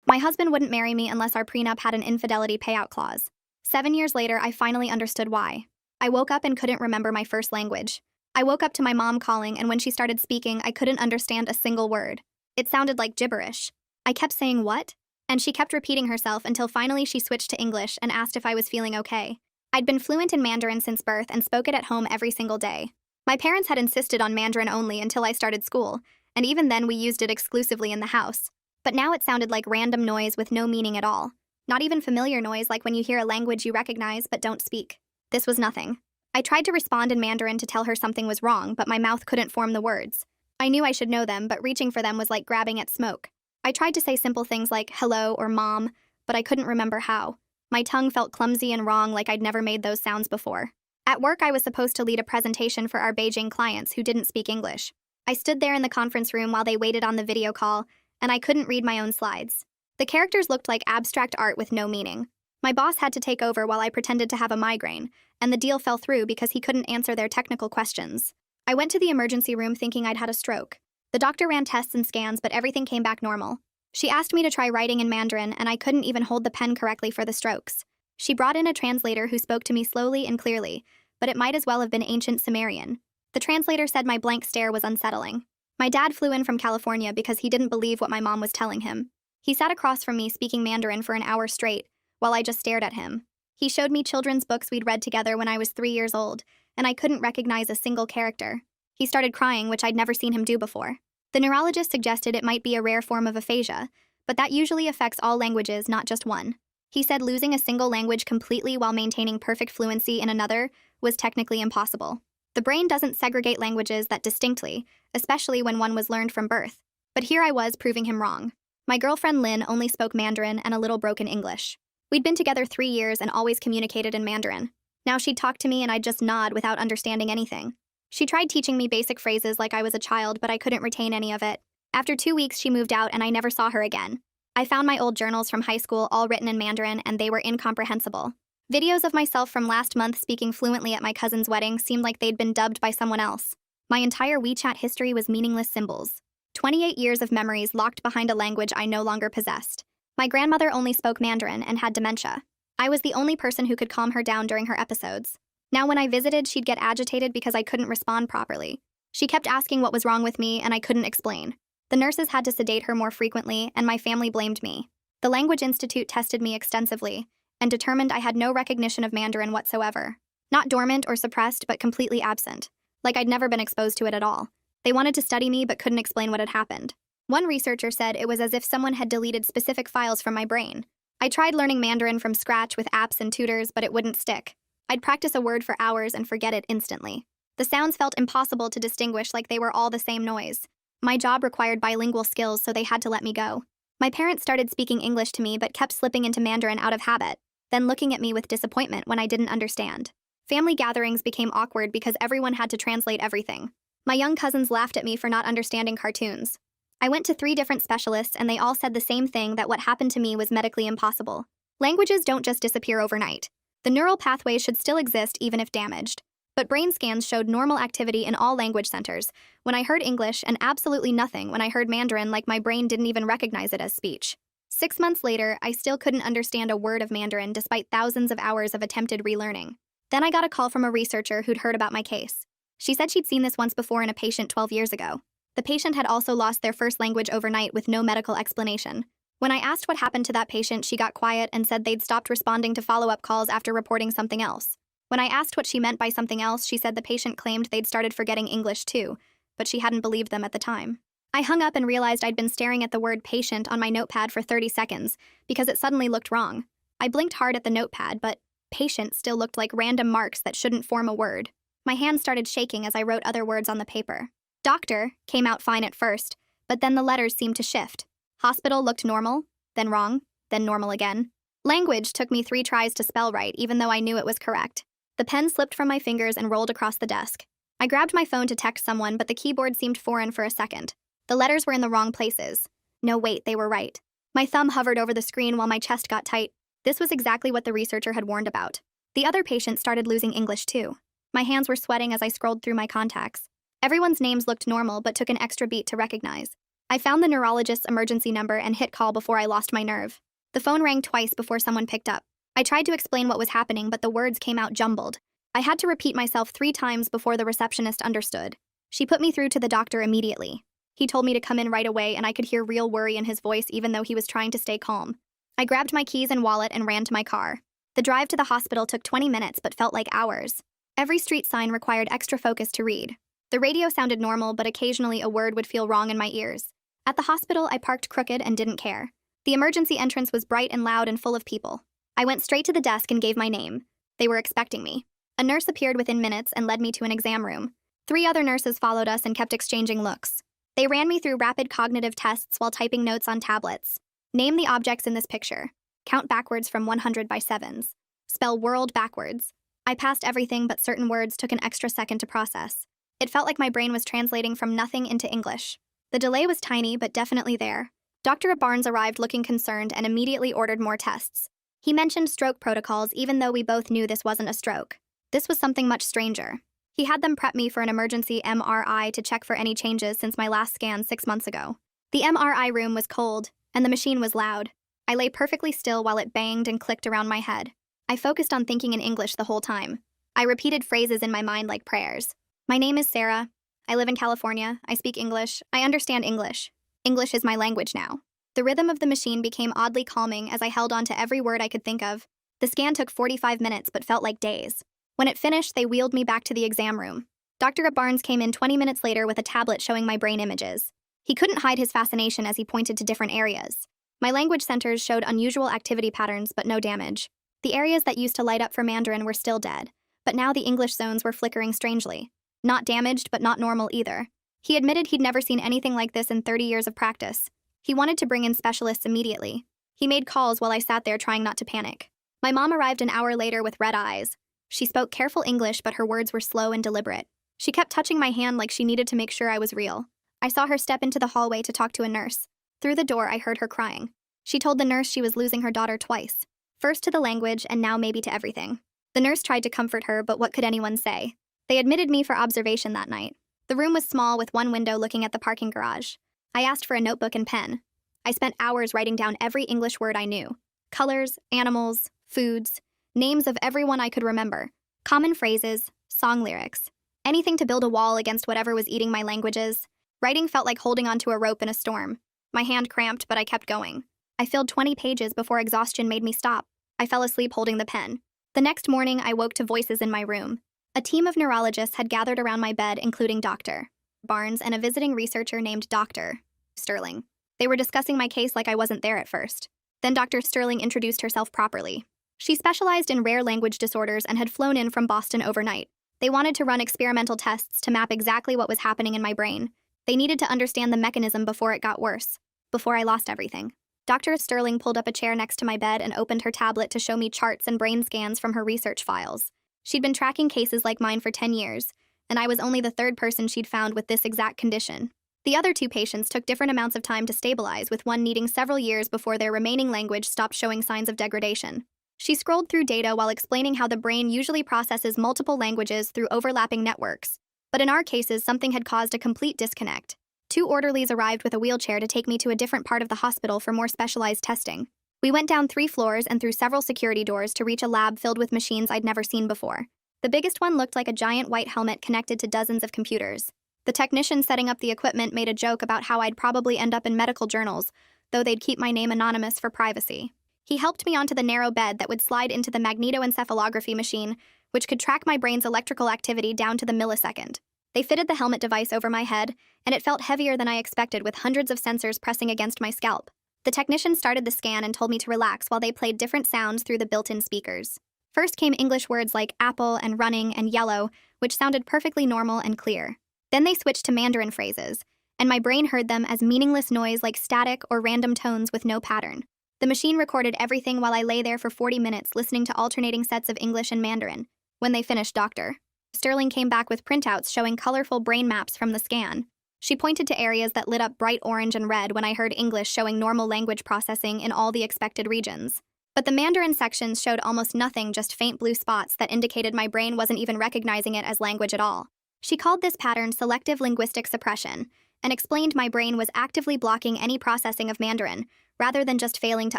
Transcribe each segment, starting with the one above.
My husband wouldn't marry me unless our prenup had an infidelity payout clause. 7 years later, I finally understood why. I woke up and couldn't remember my first language. I woke up to my mom calling, and when she started speaking, I couldn't understand a single word. It sounded like gibberish. I kept saying, "What?" And she kept repeating herself until finally she switched to English and asked if I was feeling okay. I'd been fluent in Mandarin since birth and spoke it at home every single day. My parents had insisted on Mandarin only until I started school, and even then we used it exclusively in the house. But now it sounded like random noise with no meaning at all. Not even familiar noise like when you hear a language you recognize but don't speak. This was nothing. I tried to respond in Mandarin to tell her something was wrong, but my mouth couldn't form the words. I knew I should know them, but reaching for them was like grabbing at smoke. I tried to say simple things like hello or mom, but I couldn't remember how. My tongue felt clumsy and wrong, like I'd never made those sounds before. At work, I was supposed to lead a presentation for our Beijing clients who didn't speak English. I stood there in the conference room while they waited on the video call, and I couldn't read my own slides. The characters looked like abstract art with no meaning. My boss had to take over while I pretended to have a migraine, and the deal fell through because he couldn't answer their technical questions. I went to the emergency room thinking I'd had a stroke. The doctor ran tests and scans, but everything came back normal. She asked me to try writing in Mandarin, and I couldn't even hold the pen correctly for the strokes. She brought in a translator who spoke to me slowly and clearly, but it might as well have been ancient Sumerian. The translator said my blank stare was unsettling. My dad flew in from California because he didn't believe what my mom was telling him. He sat across from me speaking Mandarin for an hour straight, while I just stared at him. He showed me children's books we'd read together when I was 3 years old, and I couldn't recognize a single character. He started crying, which I'd never seen him do before. The neurologist suggested it might be a rare form of aphasia, but that usually affects all languages, not just one. He said losing a single language completely while maintaining perfect fluency in another was technically impossible. The brain doesn't segregate languages that distinctly, especially when one was learned from birth. But here I was proving him wrong. My girlfriend Lynn only spoke Mandarin and a little broken English. We'd been together 3 years and always communicated in Mandarin. Now she'd talk to me and I'd just nod without understanding anything. She tried teaching me basic phrases like I was a child, but I couldn't retain any of it. After 2 weeks, she moved out and I never saw her again. I found my old journals from high school all written in Mandarin, and they were incomprehensible. Videos of myself from last month speaking fluently at my cousin's wedding seemed like they'd been dubbed by someone else. My entire WeChat history was meaningless symbols. 28 years of memories locked behind a language I no longer possessed. My grandmother only spoke Mandarin and had dementia. I was the only person who could calm her down during her episodes. Now when I visited, she'd get agitated because I couldn't respond properly. She kept asking what was wrong with me, and I couldn't explain. The nurses had to sedate her more frequently, and my family blamed me. The Language Institute tested me extensively and determined I had no recognition of Mandarin whatsoever. Not dormant or suppressed, but completely absent. Like I'd never been exposed to it at all. They wanted to study me but couldn't explain what had happened. One researcher said it was as if someone had deleted specific files from my brain. I tried learning Mandarin from scratch with apps and tutors, but it wouldn't stick. I'd practice a word for hours and forget it instantly. The sounds felt impossible to distinguish, like they were all the same noise. My job required bilingual skills, so they had to let me go. My parents started speaking English to me but kept slipping into Mandarin out of habit, then looking at me with disappointment when I didn't understand. Family gatherings became awkward because everyone had to translate everything. My young cousins laughed at me for not understanding cartoons. I went to 3 different specialists and they all said the same thing, that what happened to me was medically impossible. Languages don't just disappear overnight. The neural pathways should still exist even if damaged. But brain scans showed normal activity in all language centers when I heard English, and absolutely nothing when I heard Mandarin, like my brain didn't even recognize it as speech. 6 months later, I still couldn't understand a word of Mandarin despite thousands of hours of attempted relearning. Then I got a call from a researcher who'd heard about my case. She said she'd seen this once before in a patient 12 years ago. The patient had also lost their first language overnight with no medical explanation. When I asked what happened to that patient, she got quiet and said they'd stopped responding to follow-up calls after reporting something else. When I asked what she meant by something else, she said the patient claimed they'd started forgetting English too, but she hadn't believed them at the time. I hung up and realized I'd been staring at the word patient on my notepad for 30 seconds because it suddenly looked wrong. I blinked hard at the notepad, but patient still looked like random marks that shouldn't form a word. My hand started shaking as I wrote other words on the paper. Doctor came out fine at first, but then the letters seemed to shift. Hospital looked normal, then wrong, then normal again. Language took me 3 tries to spell right, even though I knew it was correct. The pen slipped from my fingers and rolled across the desk. I grabbed my phone to text someone, but the keyboard seemed foreign for a second. The letters were in the wrong places. No, wait, they were right. My thumb hovered over the screen while my chest got tight. This was exactly what the researcher had warned about. The other patient started losing English too. My hands were sweating as I scrolled through my contacts. Everyone's names looked normal but took an extra beat to recognize. I found the neurologist's emergency number and hit call before I lost my nerve. The phone rang twice before someone picked up. I tried to explain what was happening, but the words came out jumbled. I had to repeat myself 3 times before the receptionist understood. She put me through to the doctor immediately. He told me to come in right away, and I could hear real worry in his voice even though he was trying to stay calm. I grabbed my keys and wallet and ran to my car. The drive to the hospital took 20 minutes but felt like hours. Every street sign required extra focus to read. The radio sounded normal, but occasionally a word would feel wrong in my ears. At the hospital, I parked crooked and didn't care. The emergency entrance was bright and loud and full of people. I went straight to the desk and gave my name. They were expecting me. A nurse appeared within minutes and led me to an exam room. 3 other nurses followed us and kept exchanging looks. They ran me through rapid cognitive tests while typing notes on tablets. Name the objects in this picture. Count backwards from 100 by 7s. Spell world backwards. I passed everything, but certain words took an extra second to process. It felt like my brain was translating from nothing into English. The delay was tiny, but definitely there. Dr. Barnes arrived looking concerned and immediately ordered more tests. He mentioned stroke protocols even though we both knew this wasn't a stroke. This was something much stranger. He had them prep me for an emergency MRI to check for any changes since my last scan 6 months ago. The MRI room was cold, and the machine was loud. I lay perfectly still while it banged and clicked around my head. I focused on thinking in English the whole time. I repeated phrases in my mind like prayers. My name is Sarah. I live in California. I speak English. I understand English. English is my language now. The rhythm of the machine became oddly calming as I held on to every word I could think of. The scan took 45 minutes but felt like days. When it finished, they wheeled me back to the exam room. Dr. Barnes came in 20 minutes later with a tablet showing my brain images. He couldn't hide his fascination as he pointed to different areas. My language centers showed unusual activity patterns but no damage. The areas that used to light up for Mandarin were still dead, but now the English zones were flickering strangely. Not damaged, but not normal either. He admitted he'd never seen anything like this in 30 years of practice. He wanted to bring in specialists immediately. He made calls while I sat there trying not to panic. My mom arrived an hour later with red eyes. She spoke careful English, but her words were slow and deliberate. She kept touching my hand like she needed to make sure I was real. I saw her step into the hallway to talk to a nurse. Through the door, I heard her crying. She told the nurse she was losing her daughter twice. First to the language, and now maybe to everything. The nurse tried to comfort her, but what could anyone say? They admitted me for observation that night. The room was small with one window looking at the parking garage. I asked for a notebook and pen. I spent hours writing down every English word I knew. Colors, animals, foods, names of everyone I could remember. Common phrases, song lyrics. Anything to build a wall against whatever was eating my languages. Writing felt like holding onto a rope in a storm. My hand cramped, but I kept going. I filled 20 pages before exhaustion made me stop. I fell asleep holding the pen. The next morning, I woke to voices in my room. A team of neurologists had gathered around my bed, including Dr. Barnes and a visiting researcher named Dr. Sterling. They were discussing my case like I wasn't there at first. Then Dr. Sterling introduced herself properly. She specialized in rare language disorders and had flown in from Boston overnight. They wanted to run experimental tests to map exactly what was happening in my brain. They needed to understand the mechanism before it got worse, before I lost everything. Dr. Sterling pulled up a chair next to my bed and opened her tablet to show me charts and brain scans from her research files. She'd been tracking cases like mine for 10 years, and I was only the 3rd person she'd found with this exact condition. The other 2 patients took different amounts of time to stabilize, with one needing several years before their remaining language stopped showing signs of degradation. She scrolled through data while explaining how the brain usually processes multiple languages through overlapping networks. But in our cases, something had caused a complete disconnect. 2 orderlies arrived with a wheelchair to take me to a different part of the hospital for more specialized testing. We went down 3 floors and through several security doors to reach a lab filled with machines I'd never seen before. The biggest one looked like a giant white helmet connected to dozens of computers. The technician setting up the equipment made a joke about how I'd probably end up in medical journals, though they'd keep my name anonymous for privacy. He helped me onto the narrow bed that would slide into the magnetoencephalography machine, which could track my brain's electrical activity down to the millisecond. They fitted the helmet device over my head, and it felt heavier than I expected, with hundreds of sensors pressing against my scalp. The technician started the scan and told me to relax while they played different sounds through the built-in speakers. First came English words like apple and running and yellow, which sounded perfectly normal and clear. Then they switched to Mandarin phrases, and my brain heard them as meaningless noise like static or random tones with no pattern. The machine recorded everything while I lay there for 40 minutes listening to alternating sets of English and Mandarin. When they finished, Dr. Sterling came back with printouts showing colorful brain maps from the scan. She pointed to areas that lit up bright orange and red when I heard English showing normal language processing in all the expected regions. But the Mandarin sections showed almost nothing, just faint blue spots that indicated my brain wasn't even recognizing it as language at all. She called this pattern selective linguistic suppression, and explained my brain was actively blocking any processing of Mandarin, rather than just failing to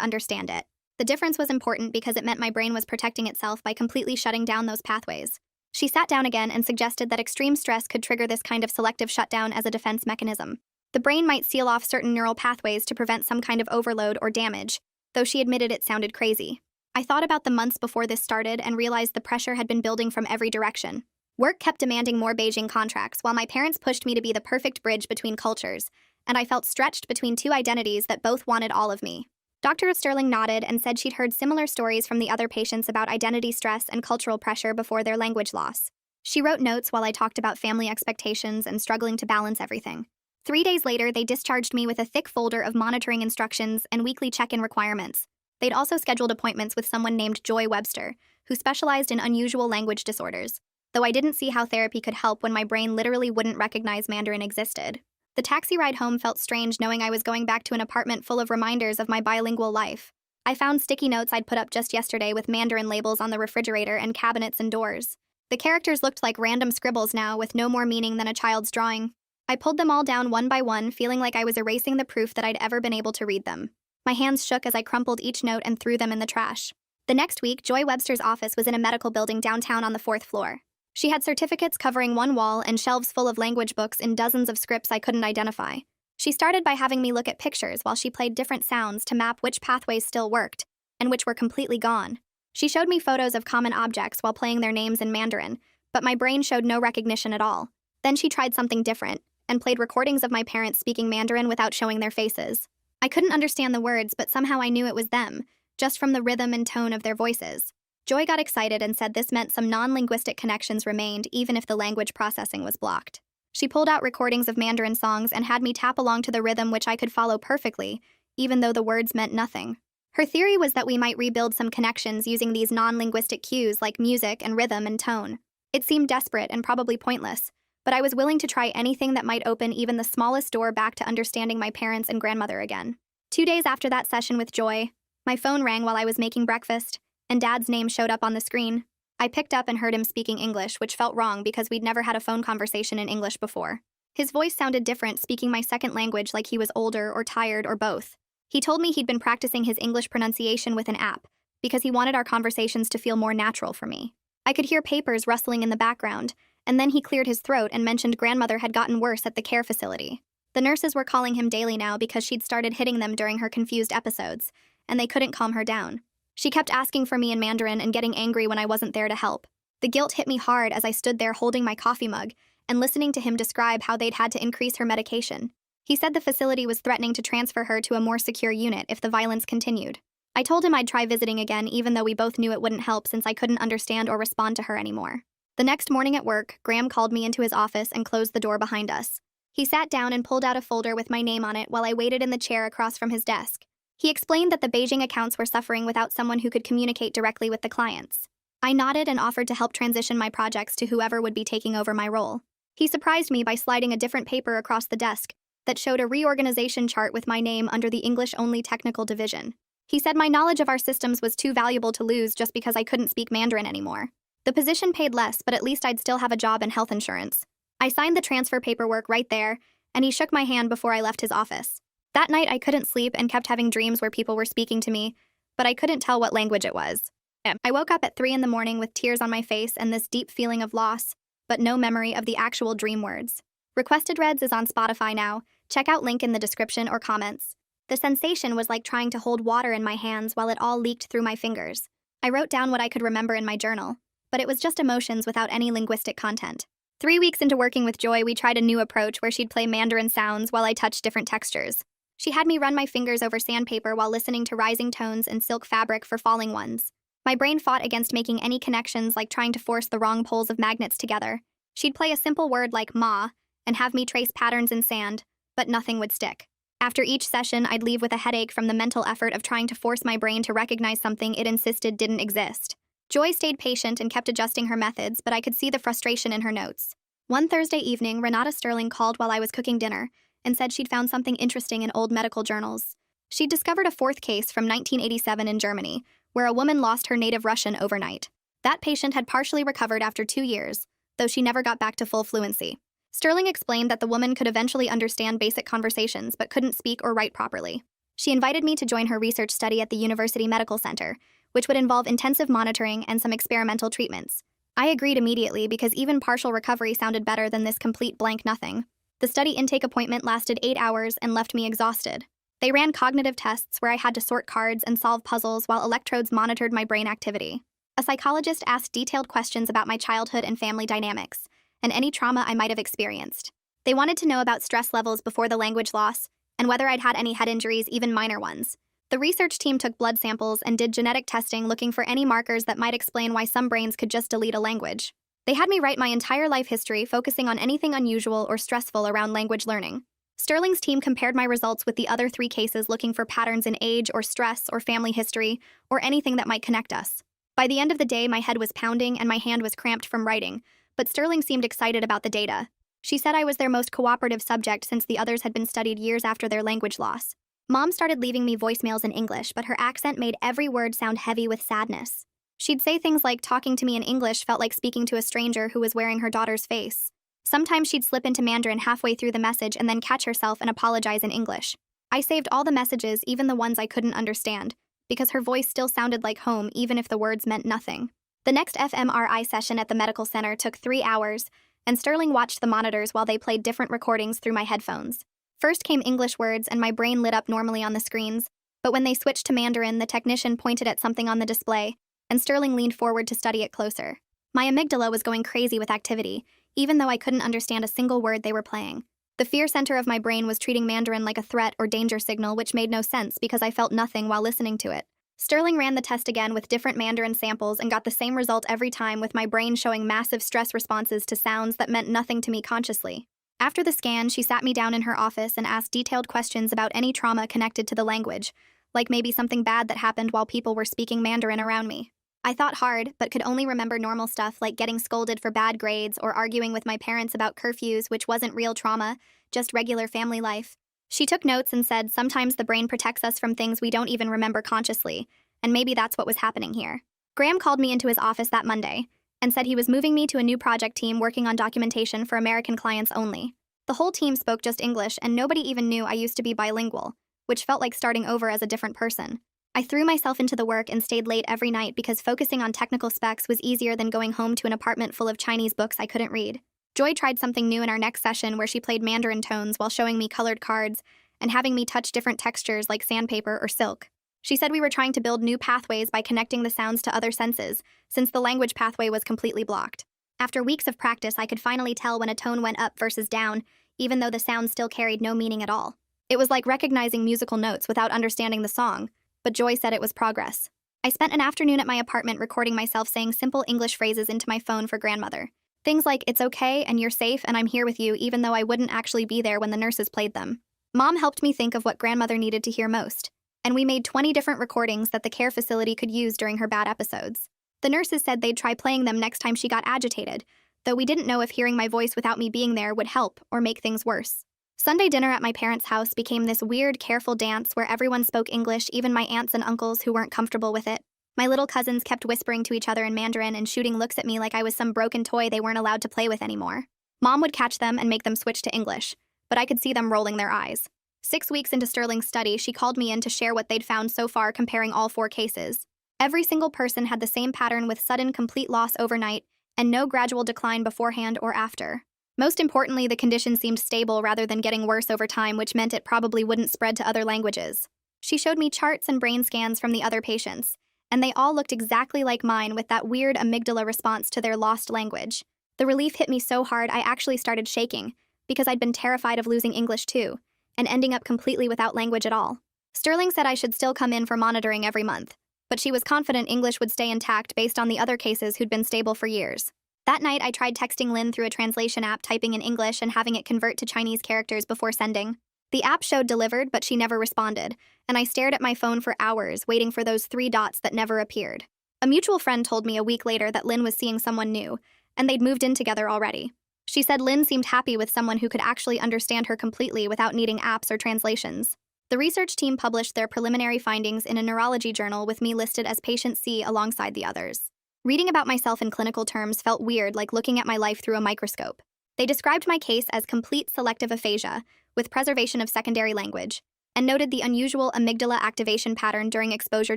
understand it. The difference was important because it meant my brain was protecting itself by completely shutting down those pathways. She sat down again and suggested that extreme stress could trigger this kind of selective shutdown as a defense mechanism. The brain might seal off certain neural pathways to prevent some kind of overload or damage, though she admitted it sounded crazy. I thought about the months before this started and realized the pressure had been building from every direction. Work kept demanding more Beijing contracts, while my parents pushed me to be the perfect bridge between cultures, and I felt stretched between two identities that both wanted all of me. Dr. Sterling nodded and said she'd heard similar stories from the other patients about identity stress and cultural pressure before their language loss. She wrote notes while I talked about family expectations and struggling to balance everything. 3 days later, they discharged me with a thick folder of monitoring instructions and weekly check-in requirements. They'd also scheduled appointments with someone named Joy Webster, who specialized in unusual language disorders, though I didn't see how therapy could help when my brain literally wouldn't recognize Mandarin existed. The taxi ride home felt strange knowing I was going back to an apartment full of reminders of my bilingual life. I found sticky notes I'd put up just yesterday with Mandarin labels on the refrigerator and cabinets and doors. The characters looked like random scribbles now with no more meaning than a child's drawing. I pulled them all down one by one, feeling like I was erasing the proof that I'd ever been able to read them. My hands shook as I crumpled each note and threw them in the trash. The next week, Joy Webster's office was in a medical building downtown on the 4th floor. She had certificates covering one wall and shelves full of language books in dozens of scripts I couldn't identify. She started by having me look at pictures while she played different sounds to map which pathways still worked and which were completely gone. She showed me photos of common objects while playing their names in Mandarin, but my brain showed no recognition at all. Then she tried something different and played recordings of my parents speaking Mandarin without showing their faces. I couldn't understand the words, but somehow I knew it was them, just from the rhythm and tone of their voices. Joy got excited and said this meant some non-linguistic connections remained even if the language processing was blocked. She pulled out recordings of Mandarin songs and had me tap along to the rhythm which I could follow perfectly, even though the words meant nothing. Her theory was that we might rebuild some connections using these non-linguistic cues like music and rhythm and tone. It seemed desperate and probably pointless, but I was willing to try anything that might open even the smallest door back to understanding my parents and grandmother again. 2 days after that session with Joy, my phone rang while I was making breakfast, and Dad's name showed up on the screen. I picked up and heard him speaking English, which felt wrong because we'd never had a phone conversation in English before. His voice sounded different, speaking my second language like he was older or tired or both. He told me he'd been practicing his English pronunciation with an app because he wanted our conversations to feel more natural for me. I could hear papers rustling in the background, and then he cleared his throat and mentioned grandmother had gotten worse at the care facility. The nurses were calling him daily now because she'd started hitting them during her confused episodes, and they couldn't calm her down. She kept asking for me in Mandarin and getting angry when I wasn't there to help. The guilt hit me hard as I stood there holding my coffee mug and listening to him describe how they'd had to increase her medication. He said the facility was threatening to transfer her to a more secure unit if the violence continued. I told him I'd try visiting again even though we both knew it wouldn't help since I couldn't understand or respond to her anymore. The next morning at work, Graham called me into his office and closed the door behind us. He sat down and pulled out a folder with my name on it while I waited in the chair across from his desk. He explained that the Beijing accounts were suffering without someone who could communicate directly with the clients. I nodded and offered to help transition my projects to whoever would be taking over my role. He surprised me by sliding a different paper across the desk that showed a reorganization chart with my name under the English-only technical division. He said my knowledge of our systems was too valuable to lose just because I couldn't speak Mandarin anymore. The position paid less, but at least I'd still have a job and health insurance. I signed the transfer paperwork right there, and he shook my hand before I left his office. That night, I couldn't sleep and kept having dreams where people were speaking to me, but I couldn't tell what language it was. I woke up at 3 in the morning with tears on my face and this deep feeling of loss, but no memory of the actual dream words. Requested Reds is on Spotify now. Check out link in the description or comments. The sensation was like trying to hold water in my hands while it all leaked through my fingers. I wrote down what I could remember in my journal, but it was just emotions without any linguistic content. 3 weeks into working with Joy, we tried a new approach where she'd play Mandarin sounds while I touched different textures. She had me run my fingers over sandpaper while listening to rising tones and silk fabric for falling ones. My brain fought against making any connections, like trying to force the wrong poles of magnets together. She'd play a simple word like ma and have me trace patterns in sand, but nothing would stick. After each session, I'd leave with a headache from the mental effort of trying to force my brain to recognize something it insisted didn't exist. Joy stayed patient and kept adjusting her methods, but I could see the frustration in her notes. One Thursday evening, Renata Sterling called while I was cooking dinner and said she'd found something interesting in old medical journals. She'd discovered a 4th case from 1987 in Germany, where a woman lost her native Russian overnight. That patient had partially recovered after 2 years, though she never got back to full fluency. Sterling explained that the woman could eventually understand basic conversations but couldn't speak or write properly. She invited me to join her research study at the University Medical Center, which would involve intensive monitoring and some experimental treatments. I agreed immediately because even partial recovery sounded better than this complete blank nothing. The study intake appointment lasted 8 hours and left me exhausted. They ran cognitive tests where I had to sort cards and solve puzzles while electrodes monitored my brain activity. A psychologist asked detailed questions about my childhood and family dynamics, and any trauma I might have experienced. They wanted to know about stress levels before the language loss, and whether I'd had any head injuries, even minor ones. The research team took blood samples and did genetic testing looking for any markers that might explain why some brains could just delete a language. They had me write my entire life history, focusing on anything unusual or stressful around language learning. Sterling's team compared my results with the other 3 cases, looking for patterns in age or stress or family history or anything that might connect us. By the end of the day, my head was pounding and my hand was cramped from writing, but Sterling seemed excited about the data. She said I was their most cooperative subject since the others had been studied years after their language loss. Mom started leaving me voicemails in English, but her accent made every word sound heavy with sadness. She'd say things like talking to me in English felt like speaking to a stranger who was wearing her daughter's face. Sometimes she'd slip into Mandarin halfway through the message and then catch herself and apologize in English. I saved all the messages, even the ones I couldn't understand, because her voice still sounded like home even if the words meant nothing. The next fMRI session at the medical center took 3 hours, and Sterling watched the monitors while they played different recordings through my headphones. First came English words and my brain lit up normally on the screens, but when they switched to Mandarin, the technician pointed at something on the display, and Sterling leaned forward to study it closer. My amygdala was going crazy with activity, even though I couldn't understand a single word they were playing. The fear center of my brain was treating Mandarin like a threat or danger signal, which made no sense because I felt nothing while listening to it. Sterling ran the test again with different Mandarin samples and got the same result every time, with my brain showing massive stress responses to sounds that meant nothing to me consciously. After the scan, she sat me down in her office and asked detailed questions about any trauma connected to the language, like maybe something bad that happened while people were speaking Mandarin around me. I thought hard, but could only remember normal stuff like getting scolded for bad grades or arguing with my parents about curfews, which wasn't real trauma, just regular family life. She took notes and said sometimes the brain protects us from things we don't even remember consciously, and maybe that's what was happening here. Graham called me into his office that Monday and said he was moving me to a new project team working on documentation for American clients only. The whole team spoke just English, and nobody even knew I used to be bilingual, which felt like starting over as a different person. I threw myself into the work and stayed late every night because focusing on technical specs was easier than going home to an apartment full of Chinese books I couldn't read. Joy tried something new in our next session where she played Mandarin tones while showing me colored cards and having me touch different textures like sandpaper or silk. She said we were trying to build new pathways by connecting the sounds to other senses, since the language pathway was completely blocked. After weeks of practice, I could finally tell when a tone went up versus down, even though the sound still carried no meaning at all. It was like recognizing musical notes without understanding the song, but Joy said it was progress. I spent an afternoon at my apartment recording myself saying simple English phrases into my phone for grandmother. Things like, "It's okay, and you're safe, and I'm here with you," even though I wouldn't actually be there when the nurses played them. Mom helped me think of what grandmother needed to hear most, and we made 20 different recordings that the care facility could use during her bad episodes. The nurses said they'd try playing them next time she got agitated, though we didn't know if hearing my voice without me being there would help or make things worse. Sunday dinner at my parents' house became this weird, careful dance where everyone spoke English, even my aunts and uncles who weren't comfortable with it. My little cousins kept whispering to each other in Mandarin and shooting looks at me like I was some broken toy they weren't allowed to play with anymore. Mom would catch them and make them switch to English, but I could see them rolling their eyes. 6 weeks into Sterling's study, she called me in to share what they'd found so far comparing all 4 cases. Every single person had the same pattern with sudden, complete loss overnight and no gradual decline beforehand or after. Most importantly, the condition seemed stable rather than getting worse over time, which meant it probably wouldn't spread to other languages. She showed me charts and brain scans from the other patients, and they all looked exactly like mine with that weird amygdala response to their lost language. The relief hit me so hard I actually started shaking, because I'd been terrified of losing English too, and ending up completely without language at all. Sterling said I should still come in for monitoring every month, but she was confident English would stay intact based on the other cases who'd been stable for years. That night, I tried texting Lynn through a translation app, typing in English and having it convert to Chinese characters before sending. The app showed delivered, but she never responded, and I stared at my phone for hours, waiting for those 3 dots that never appeared. A mutual friend told me a week later that Lynn was seeing someone new, and they'd moved in together already. She said Lynn seemed happy with someone who could actually understand her completely without needing apps or translations. The research team published their preliminary findings in a neurology journal with me listed as patient C alongside the others. Reading about myself in clinical terms felt weird, like looking at my life through a microscope. They described my case as complete selective aphasia, with preservation of secondary language, and noted the unusual amygdala activation pattern during exposure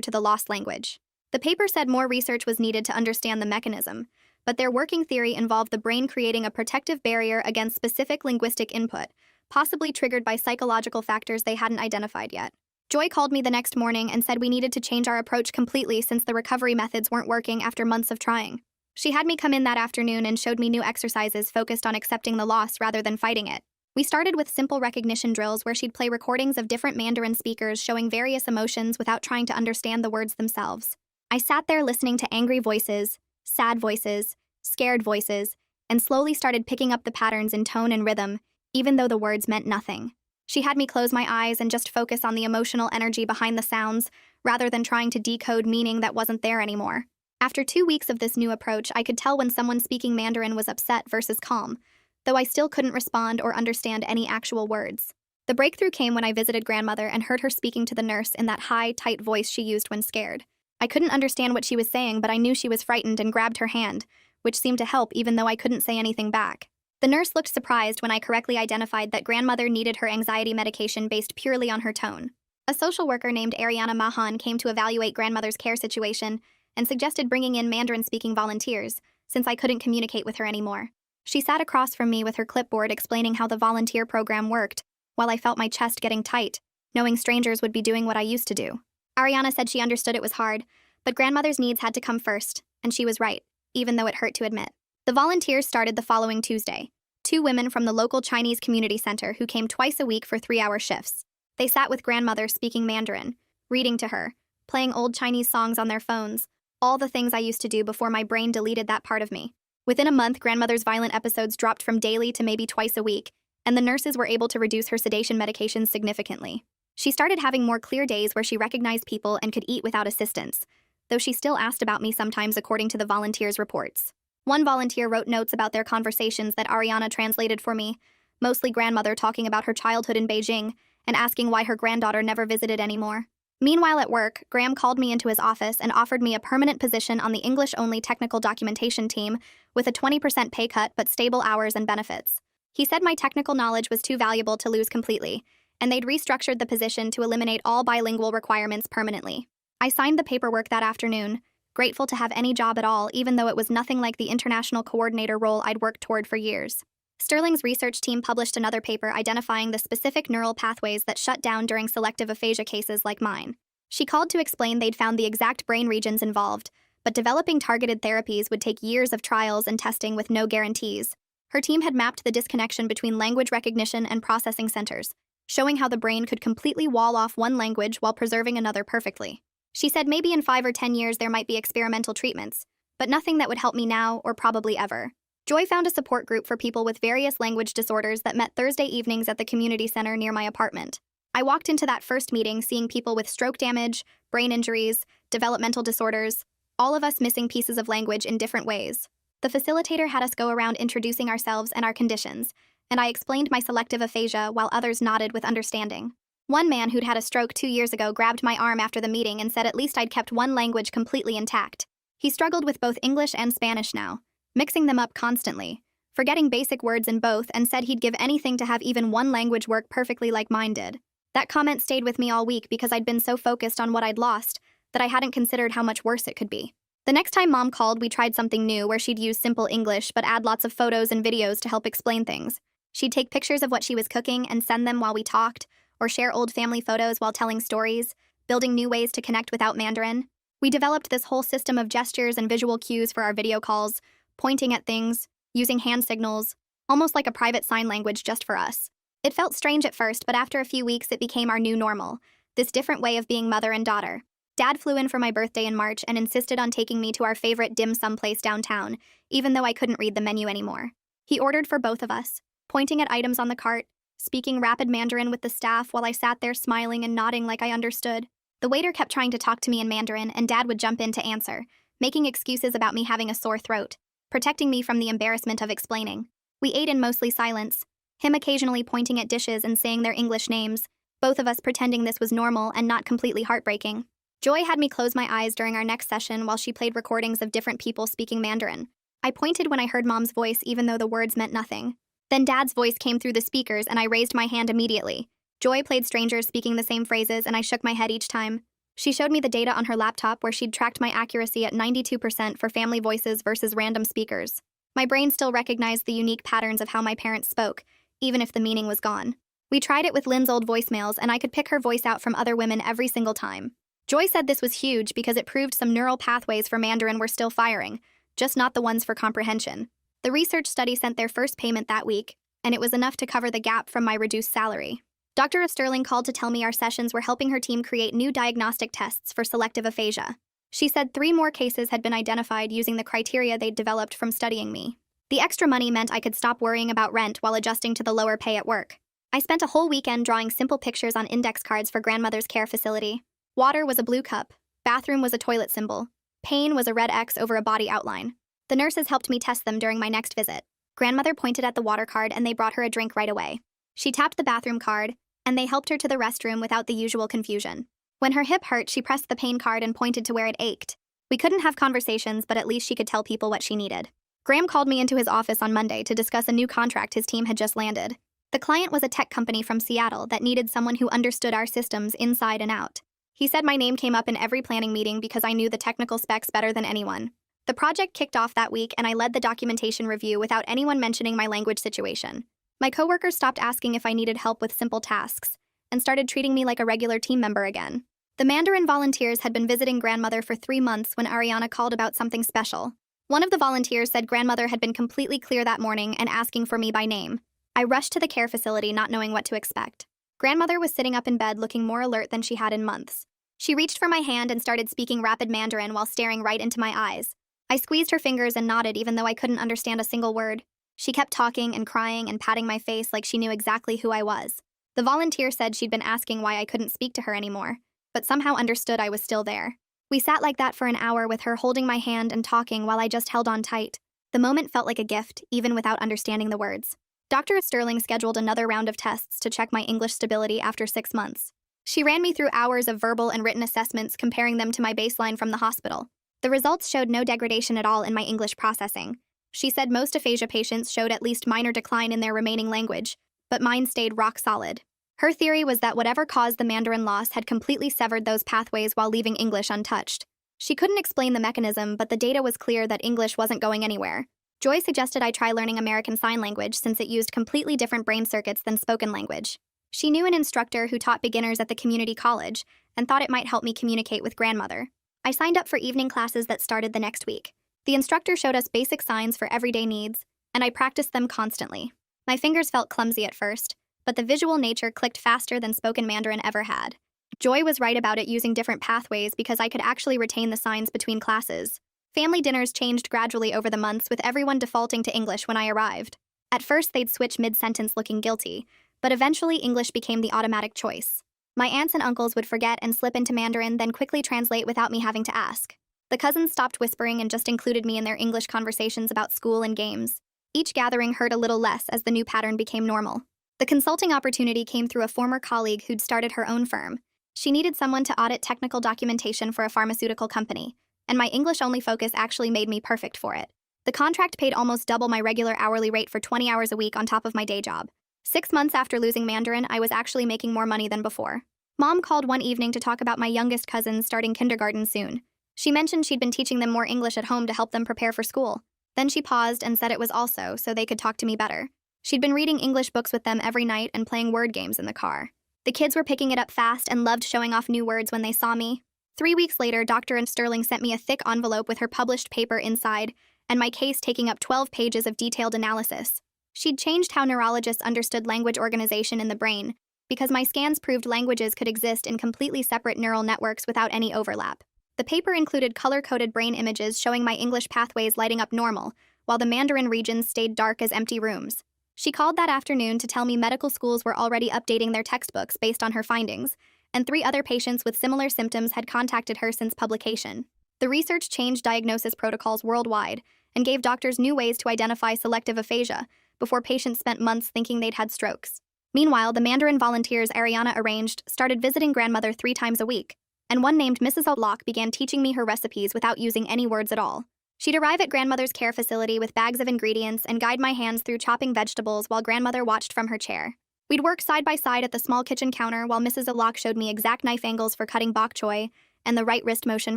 to the lost language. The paper said more research was needed to understand the mechanism, but their working theory involved the brain creating a protective barrier against specific linguistic input, possibly triggered by psychological factors they hadn't identified yet. Joy called me the next morning and said we needed to change our approach completely since the recovery methods weren't working after months of trying. She had me come in that afternoon and showed me new exercises focused on accepting the loss rather than fighting it. We started with simple recognition drills where she'd play recordings of different Mandarin speakers showing various emotions without trying to understand the words themselves. I sat there listening to angry voices, sad voices, scared voices, and slowly started picking up the patterns in tone and rhythm, even though the words meant nothing. She had me close my eyes and just focus on the emotional energy behind the sounds, rather than trying to decode meaning that wasn't there anymore. After 2 weeks of this new approach, I could tell when someone speaking Mandarin was upset versus calm, though I still couldn't respond or understand any actual words. The breakthrough came when I visited grandmother and heard her speaking to the nurse in that high, tight voice she used when scared. I couldn't understand what she was saying, but I knew she was frightened and grabbed her hand, which seemed to help even though I couldn't say anything back. The nurse looked surprised when I correctly identified that grandmother needed her anxiety medication based purely on her tone. A social worker named Ariana Mahan came to evaluate grandmother's care situation and suggested bringing in Mandarin-speaking volunteers, since I couldn't communicate with her anymore. She sat across from me with her clipboard explaining how the volunteer program worked, while I felt my chest getting tight, knowing strangers would be doing what I used to do. Ariana said she understood it was hard, but grandmother's needs had to come first, and she was right, even though it hurt to admit. The volunteers started the following Tuesday. 2 women from the local Chinese community center who came twice a week for 3-hour shifts. They sat with grandmother speaking Mandarin, reading to her, playing old Chinese songs on their phones, all the things I used to do before my brain deleted that part of me. Within a month, grandmother's violent episodes dropped from daily to maybe twice a week, and the nurses were able to reduce her sedation medications significantly. She started having more clear days where she recognized people and could eat without assistance, though she still asked about me sometimes according to the volunteers' reports. One volunteer wrote notes about their conversations that Ariana translated for me, mostly grandmother talking about her childhood in Beijing and asking why her granddaughter never visited anymore. Meanwhile at work, Graham called me into his office and offered me a permanent position on the English-only technical documentation team with a 20% pay cut but stable hours and benefits. He said my technical knowledge was too valuable to lose completely, and they'd restructured the position to eliminate all bilingual requirements permanently. I signed the paperwork that afternoon, grateful to have any job at all, even though it was nothing like the international coordinator role I'd worked toward for years. Sterling's research team published another paper identifying the specific neural pathways that shut down during selective aphasia cases like mine. She called to explain they'd found the exact brain regions involved, but developing targeted therapies would take years of trials and testing with no guarantees. Her team had mapped the disconnection between language recognition and processing centers, showing how the brain could completely wall off one language while preserving another perfectly. She said maybe in 5 or 10 years there might be experimental treatments, but nothing that would help me now or probably ever. Joy found a support group for people with various language disorders that met Thursday evenings at the community center near my apartment. I walked into that first meeting seeing people with stroke damage, brain injuries, developmental disorders, all of us missing pieces of language in different ways. The facilitator had us go around introducing ourselves and our conditions, and I explained my selective aphasia while others nodded with understanding. One man who'd had a stroke 2 years ago grabbed my arm after the meeting and said at least I'd kept one language completely intact. He struggled with both English and Spanish now, mixing them up constantly, forgetting basic words in both, and said he'd give anything to have even one language work perfectly like mine did. That comment stayed with me all week because I'd been so focused on what I'd lost that I hadn't considered how much worse it could be. The next time Mom called, we tried something new where she'd use simple English but add lots of photos and videos to help explain things. She'd take pictures of what she was cooking and send them while we talked, or share old family photos while telling stories, building new ways to connect without Mandarin. We developed this whole system of gestures and visual cues for our video calls, pointing at things, using hand signals, almost like a private sign language just for us. It felt strange at first, but after a few weeks it became our new normal, this different way of being mother and daughter. Dad flew in for my birthday in March and insisted on taking me to our favorite dim sum place downtown, even though I couldn't read the menu anymore. He ordered for both of us, pointing at items on the cart, speaking rapid Mandarin with the staff while I sat there smiling and nodding like I understood. The waiter kept trying to talk to me in Mandarin, and Dad would jump in to answer, making excuses about me having a sore throat, protecting me from the embarrassment of explaining. We ate in mostly silence, him occasionally pointing at dishes and saying their English names, both of us pretending this was normal and not completely heartbreaking. Joy had me close my eyes during our next session while she played recordings of different people speaking Mandarin. I pointed when I heard Mom's voice even though the words meant nothing. Then Dad's voice came through the speakers and I raised my hand immediately. Joy played strangers speaking the same phrases and I shook my head each time. She showed me the data on her laptop where she'd tracked my accuracy at 92% for family voices versus random speakers. My brain still recognized the unique patterns of how my parents spoke, even if the meaning was gone. We tried it with Lynn's old voicemails and I could pick her voice out from other women every single time. Joy said this was huge because it proved some neural pathways for Mandarin were still firing, just not the ones for comprehension. The research study sent their first payment that week, and it was enough to cover the gap from my reduced salary. Dr. Sterling called to tell me our sessions were helping her team create new diagnostic tests for selective aphasia. She said 3 more cases had been identified using the criteria they'd developed from studying me. The extra money meant I could stop worrying about rent while adjusting to the lower pay at work. I spent a whole weekend drawing simple pictures on index cards for grandmother's care facility. Water was a blue cup, bathroom was a toilet symbol, pain was a red X over a body outline. The nurses helped me test them during my next visit. Grandmother pointed at the water card and they brought her a drink right away. She tapped the bathroom card, and they helped her to the restroom without the usual confusion. When her hip hurt, she pressed the pain card and pointed to where it ached. We couldn't have conversations, but at least she could tell people what she needed. Graham called me into his office on Monday to discuss a new contract his team had just landed. The client was a tech company from Seattle that needed someone who understood our systems inside and out. He said my name came up in every planning meeting because I knew the technical specs better than anyone. The project kicked off that week and I led the documentation review without anyone mentioning my language situation. My coworkers stopped asking if I needed help with simple tasks and started treating me like a regular team member again. The Mandarin volunteers had been visiting grandmother for 3 months when Ariana called about something special. One of the volunteers said grandmother had been completely clear that morning and asking for me by name. I rushed to the care facility not knowing what to expect. Grandmother was sitting up in bed looking more alert than she had in months. She reached for my hand and started speaking rapid Mandarin while staring right into my eyes. I squeezed her fingers and nodded even though I couldn't understand a single word. She kept talking and crying and patting my face like she knew exactly who I was. The volunteer said she'd been asking why I couldn't speak to her anymore, but somehow understood I was still there. We sat like that for an hour with her holding my hand and talking while I just held on tight. The moment felt like a gift, even without understanding the words. Dr. Sterling scheduled another round of tests to check my English stability after 6 months. She ran me through hours of verbal and written assessments comparing them to my baseline from the hospital. The results showed no degradation at all in my English processing. She said most aphasia patients showed at least minor decline in their remaining language, but mine stayed rock solid. Her theory was that whatever caused the Mandarin loss had completely severed those pathways while leaving English untouched. She couldn't explain the mechanism, but the data was clear that English wasn't going anywhere. Joy suggested I try learning American Sign Language since it used completely different brain circuits than spoken language. She knew an instructor who taught beginners at the community college and thought it might help me communicate with grandmother. I signed up for evening classes that started the next week. The instructor showed us basic signs for everyday needs, and I practiced them constantly. My fingers felt clumsy at first, but the visual nature clicked faster than spoken Mandarin ever had. Joy was right about it using different pathways because I could actually retain the signs between classes. Family dinners changed gradually over the months with everyone defaulting to English when I arrived. At first they'd switch mid-sentence looking guilty, but eventually English became the automatic choice. My aunts and uncles would forget and slip into Mandarin, then quickly translate without me having to ask. The cousins stopped whispering and just included me in their English conversations about school and games. Each gathering hurt a little less as the new pattern became normal. The consulting opportunity came through a former colleague who'd started her own firm. She needed someone to audit technical documentation for a pharmaceutical company, and my English-only focus actually made me perfect for it. The contract paid almost double my regular hourly rate for 20 hours a week on top of my day job. 6 months after losing Mandarin, I was actually making more money than before. Mom called one evening to talk about my youngest cousins starting kindergarten soon. She mentioned she'd been teaching them more English at home to help them prepare for school. Then she paused and said it was also so they could talk to me better. She'd been reading English books with them every night and playing word games in the car. The kids were picking it up fast and loved showing off new words when they saw me. 3 weeks later, Dr. Sterling sent me a thick envelope with her published paper inside, and my case taking up 12 pages of detailed analysis. She'd changed how neurologists understood language organization in the brain, because my scans proved languages could exist in completely separate neural networks without any overlap. The paper included color-coded brain images showing my English pathways lighting up normal, while the Mandarin regions stayed dark as empty rooms. She called that afternoon to tell me medical schools were already updating their textbooks based on her findings, and 3 other patients with similar symptoms had contacted her since publication. The research changed diagnosis protocols worldwide and gave doctors new ways to identify selective aphasia before patients spent months thinking they'd had strokes. Meanwhile, the Mandarin volunteers Ariana arranged started visiting grandmother 3 times a week, and one named Mrs. O'Lock began teaching me her recipes without using any words at all. She'd arrive at grandmother's care facility with bags of ingredients and guide my hands through chopping vegetables while grandmother watched from her chair. We'd work side by side at the small kitchen counter while Mrs. Alok showed me exact knife angles for cutting bok choy and the right wrist motion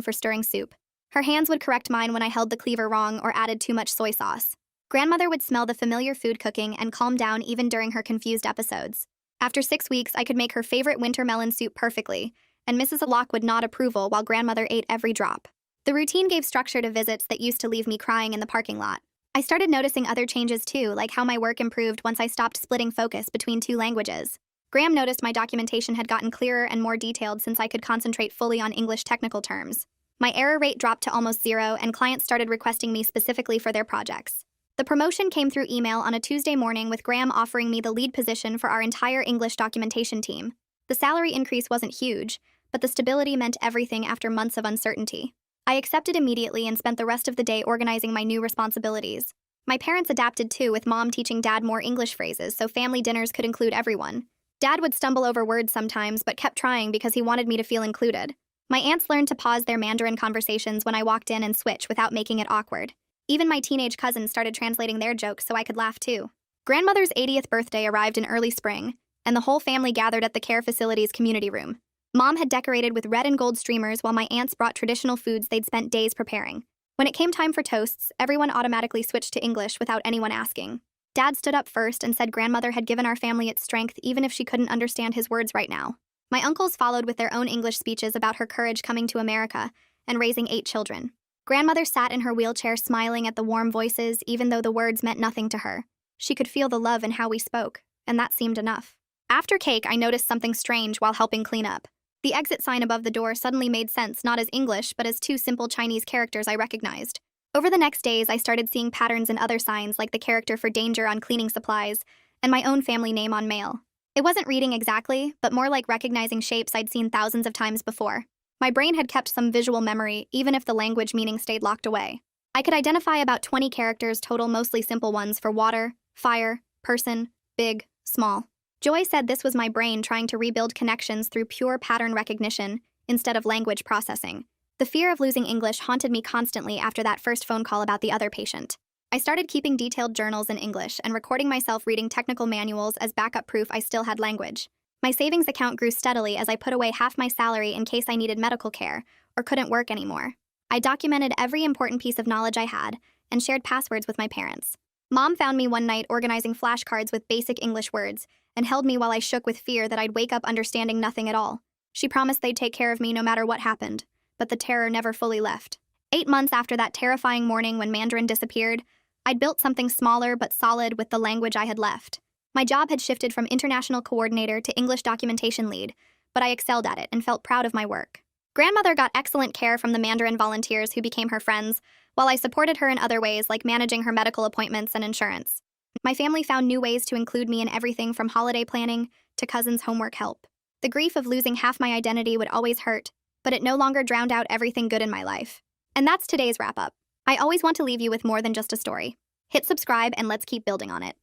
for stirring soup. Her hands would correct mine when I held the cleaver wrong or added too much soy sauce. Grandmother would smell the familiar food cooking and calm down even during her confused episodes. After 6 weeks, I could make her favorite winter melon soup perfectly, and Mrs. Alok would nod approval while grandmother ate every drop. The routine gave structure to visits that used to leave me crying in the parking lot. I started noticing other changes too, like how my work improved once I stopped splitting focus between 2 languages. Graham noticed my documentation had gotten clearer and more detailed since I could concentrate fully on English technical terms. My error rate dropped to almost 0, and clients started requesting me specifically for their projects. The promotion came through email on a Tuesday morning, with Graham offering me the lead position for our entire English documentation team. The salary increase wasn't huge, but the stability meant everything after months of uncertainty. I accepted immediately and spent the rest of the day organizing my new responsibilities. My parents adapted too, with Mom teaching Dad more English phrases so family dinners could include everyone. Dad would stumble over words sometimes, but kept trying because he wanted me to feel included. My aunts learned to pause their Mandarin conversations when I walked in and switch without making it awkward. Even my teenage cousins started translating their jokes so I could laugh too. Grandmother's 80th birthday arrived in early spring, and the whole family gathered at the care facility's community room. Mom had decorated with red and gold streamers while my aunts brought traditional foods they'd spent days preparing. When it came time for toasts, everyone automatically switched to English without anyone asking. Dad stood up first and said grandmother had given our family its strength even if she couldn't understand his words right now. My uncles followed with their own English speeches about her courage coming to America and raising 8 children. Grandmother sat in her wheelchair smiling at the warm voices even though the words meant nothing to her. She could feel the love in how we spoke, and that seemed enough. After cake, I noticed something strange while helping clean up. The exit sign above the door suddenly made sense, not as English, but as 2 simple Chinese characters I recognized. Over the next days, I started seeing patterns in other signs, like the character for danger on cleaning supplies, and my own family name on mail. It wasn't reading exactly, but more like recognizing shapes I'd seen thousands of times before. My brain had kept some visual memory, even if the language meaning stayed locked away. I could identify about 20 characters total, mostly simple ones for water, fire, person, big, small. Joy said this was my brain trying to rebuild connections through pure pattern recognition instead of language processing. The fear of losing English haunted me constantly after that first phone call about the other patient. I started keeping detailed journals in English and recording myself reading technical manuals as backup proof I still had language. My savings account grew steadily as I put away half my salary in case I needed medical care or couldn't work anymore. I documented every important piece of knowledge I had and shared passwords with my parents. Mom found me one night organizing flashcards with basic English words and held me while I shook with fear that I'd wake up understanding nothing at all. She promised they'd take care of me no matter what happened, but the terror never fully left. 8 months after that terrifying morning when Mandarin disappeared, I'd built something smaller but solid with the language I had left. My job had shifted from international coordinator to English documentation lead, but I excelled at it and felt proud of my work. Grandmother got excellent care from the Mandarin volunteers who became her friends, while I supported her in other ways like managing her medical appointments and insurance. My family found new ways to include me in everything from holiday planning to cousins' homework help. The grief of losing half my identity would always hurt, but it no longer drowned out everything good in my life. And that's today's wrap-up. I always want to leave you with more than just a story. Hit subscribe and let's keep building on it.